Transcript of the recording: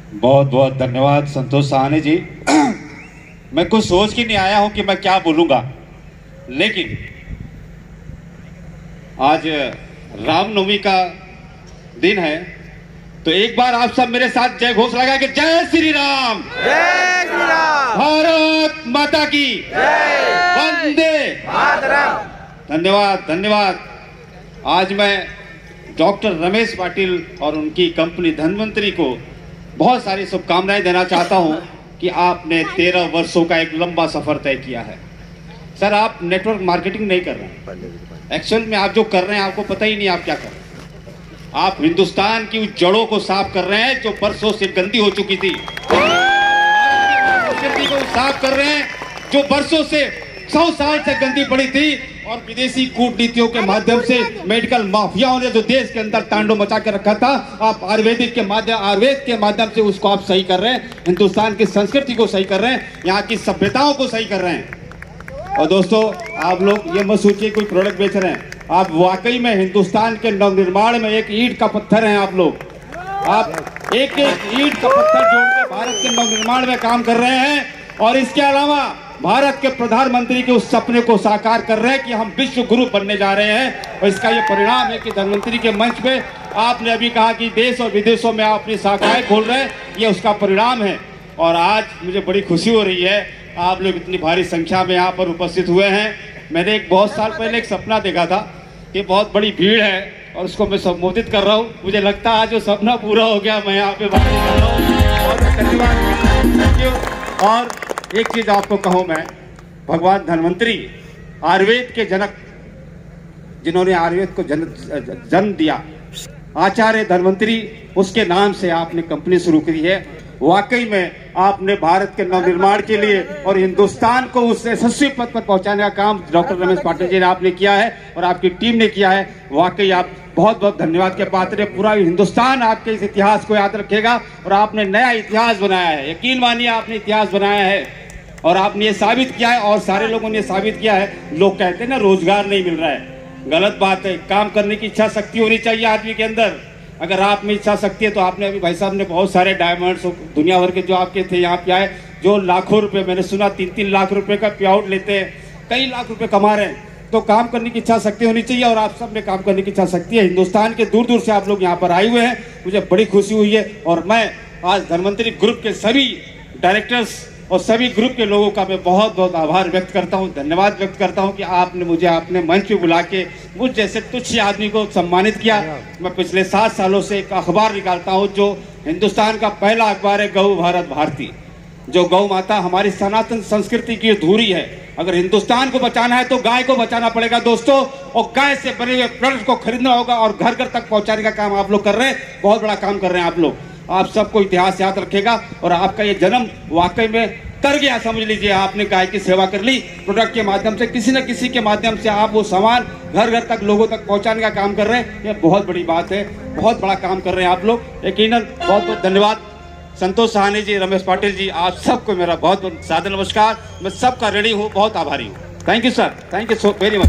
बहुत बहुत धन्यवाद संतोष सहानी जी। मैं कुछ सोच के नहीं आया हूं कि मैं क्या बोलूंगा, लेकिन आज रामनवमी का दिन है, तो एक बार आप सब मेरे साथ जय घोष लगा के जय श्री राम, जय श्री राम, भारत माता की जय, वंदे मातरम। धन्यवाद धन्यवाद। आज मैं डॉक्टर रमेश पाटिल और उनकी कंपनी धन्वंतरी को बहुत सारी शुभकामनाएं देना चाहता हूं कि आपने 13 वर्षों का एक लंबा सफर तय किया है। सर, आप नेटवर्क मार्केटिंग नहीं कर रहे हैं, एक्चुअल में आप जो कर रहे हैं आपको पता ही नहीं आप क्या कर रहे हैं। आप हिंदुस्तान की उस जड़ों को साफ कर रहे हैं जो बरसों से गंदी हो चुकी थी, संस्कृति को साफ कर रहे हैं जो बरसों से 100 साल से गंदी पड़ी थी, और विदेशी कूटनीतियों के माध्यम से मेडिकल माफियाओं ने जो देश के अंदर तांडव मचा के रखा था, आप आयुर्वेद के माध्यम से उसको आप सही कर रहे हैं, हिंदुस्तान की संस्कृति को सही कर रहे हैं, यहाँ की सभ्यताओं को सही कर रहे हैं। और दोस्तों, आप लोग ये मत सोचिए कोई प्रोडक्ट बेच रहे हैं, आप वाकई में हिंदुस्तान के नवनिर्माण में एक ईंट का पत्थर हैं। आप लोग, आप एक एक ईंट का पत्थर जोड़ के भारत के नवनिर्माण में काम कर रहे हैं, और इसके अलावा भारत के प्रधानमंत्री के उस सपने को साकार कर रहे हैं कि हम विश्व गुरु बनने जा रहे हैं। और इसका ये परिणाम है कि धन्वंतरी के मंच पे आपने अभी कहा कि देश और विदेशों में आप अपनी शाखाएं खोल रहे हैं, ये उसका परिणाम है। और आज मुझे बड़ी खुशी हो रही है, आप लोग इतनी भारी संख्या में यहाँ पर उपस्थित हुए हैं। मैंने एक बहुत साल पहले एक सपना देखा था कि बहुत बड़ी भीड़ है और उसको मैं संबोधित कर रहा हूँ। मुझे लगता है आज वो सपना पूरा हो गया, मैं यहाँ पे बात कर रहा हूँ। बहुत धन्यवाद, थैंक यू। और एक चीज आपको कहूं मैं, भगवान धन्वंतरी आयुर्वेद के जनक, जिन्होंने आयुर्वेद को जन्म दिया, आचार्य धन्वंतरी, उसके नाम से आपने कंपनी शुरू की है। वाकई में आपने भारत के नवनिर्माण के लिए और हिंदुस्तान को उस यशस्वी पद पर पहुंचाने का काम डॉक्टर रमेश पाटिल जी ने आपने किया है और आपकी टीम ने किया है। वाकई आप बहुत बहुत धन्यवाद के पात्र हैं। पूरा हिंदुस्तान आपके इस इतिहास को याद रखेगा और आपने नया इतिहास बनाया है। यकीन मानिए, आपने इतिहास बनाया है और आपने ये साबित किया है और सारे लोगों ने साबित किया है। लोग कहते हैं ना रोजगार नहीं मिल रहा है, गलत बात है। काम करने की इच्छा शक्ति होनी चाहिए आदमी के अंदर। अगर आप में इच्छा शक्ति है तो आपने अभी भाई साहब ने बहुत सारे डायमंड्स दुनिया भर के जो आपके थे यहाँ पे आए, जो लाखों रुपए, मैंने सुना 3-3 लाख रुपए का पे आउट लेते हैं, कई लाख रुपए कमा रहे हैं। तो काम करने की इच्छा शक्ति होनी चाहिए और आप सब में काम करने की इच्छा शक्ति है। हिंदुस्तान के दूर दूर से आप लोग यहाँ पर आए हुए हैं, मुझे बड़ी खुशी हुई है। और मैं आज धन्वंतरी ग्रुप के सभी डायरेक्टर्स और सभी ग्रुप के लोगों का मैं बहुत बहुत आभार व्यक्त करता हूं, धन्यवाद व्यक्त करता हूं कि आपने मुझे अपने मंच पे बुला के मुझ जैसे तुच्छ आदमी को सम्मानित किया। मैं पिछले 7 सालों से एक अखबार निकालता हूं जो हिंदुस्तान का पहला अखबार है, गौ भारत भारती। जो गौ माता हमारी सनातन संस्कृति की धुरी है। अगर हिंदुस्तान को बचाना है तो गाय को बचाना पड़ेगा दोस्तों, और गाय से बने हुए प्रोडक्ट को खरीदना होगा और घर घर तक पहुंचाने का काम आप लोग कर रहे हैं। बहुत बड़ा काम कर रहे हैं आप लोग। आप सबको इतिहास याद रखेगा और आपका ये जन्म वाकई में कर गया, समझ लीजिए। आपने गाय की सेवा कर ली, प्रोडक्ट के माध्यम से, किसी न किसी के माध्यम से आप वो सामान घर घर तक लोगों तक पहुंचाने का काम कर रहे हैं। ये बहुत बड़ी बात है, बहुत बड़ा काम कर रहे हैं आप लोग। यकीनन बहुत बहुत धन्यवाद संतोष सहानी जी, रमेश पाटिल जी, आप सबको मेरा बहुत बहुत सादर नमस्कार। मैं सबका ऋणी हूँ, बहुत आभारी हूँ। Thank you sir, thank you so very much.